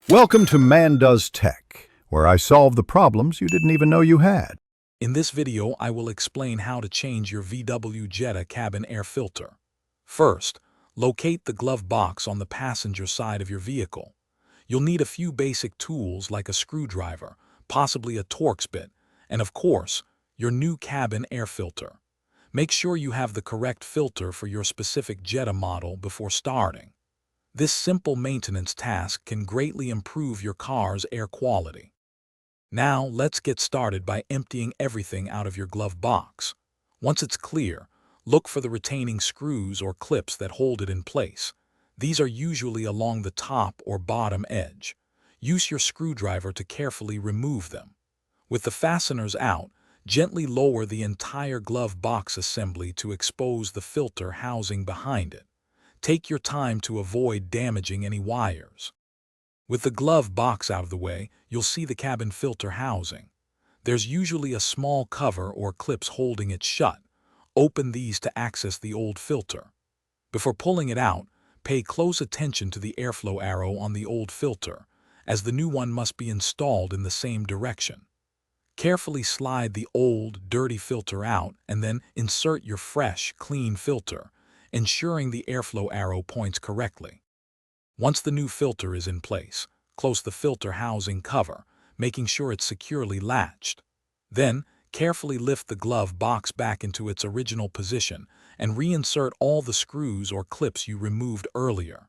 Welcome to Man Does Tech, where I solve the problems you didn't even know you had. In this video, I will explain how to change your VW Jetta cabin air filter. First, locate the glove box on the passenger side of your vehicle. You'll need a few basic tools like a screwdriver, possibly a Torx bit, and of course, your new cabin air filter. Make sure you have the correct filter for your specific Jetta model before starting. This simple maintenance task can greatly improve your car's air quality. Now, let's get started by emptying everything out of your glove box. Once it's clear, look for the retaining screws or clips that hold it in place. These are usually along the top or bottom edge. Use your screwdriver to carefully remove them. With the fasteners out, gently lower the entire glove box assembly to expose the filter housing behind it. Take your time to avoid damaging any wires. With the glove box out of the way, you'll see the cabin filter housing. There's usually a small cover or clips holding it shut. Open these to access the old filter. Before pulling it out, pay close attention to the airflow arrow on the old filter, as the new one must be installed in the same direction. Carefully slide the old, dirty filter out and then insert your fresh, clean filter, ensuring the airflow arrow points correctly. Once the new filter is in place, close the filter housing cover, making sure it's securely latched. Then, carefully lift the glove box back into its original position and reinsert all the screws or clips you removed earlier.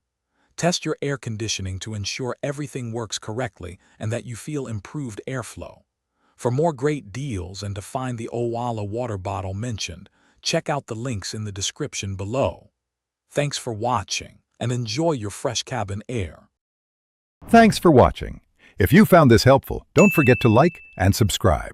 Test your air conditioning to ensure everything works correctly and that you feel improved airflow. For more great deals and to find the Owala water bottle mentioned, check out the links in the description below. Thanks for watching, and enjoy your fresh cabin air. Thanks for watching. If you found this helpful, don't forget to like and subscribe.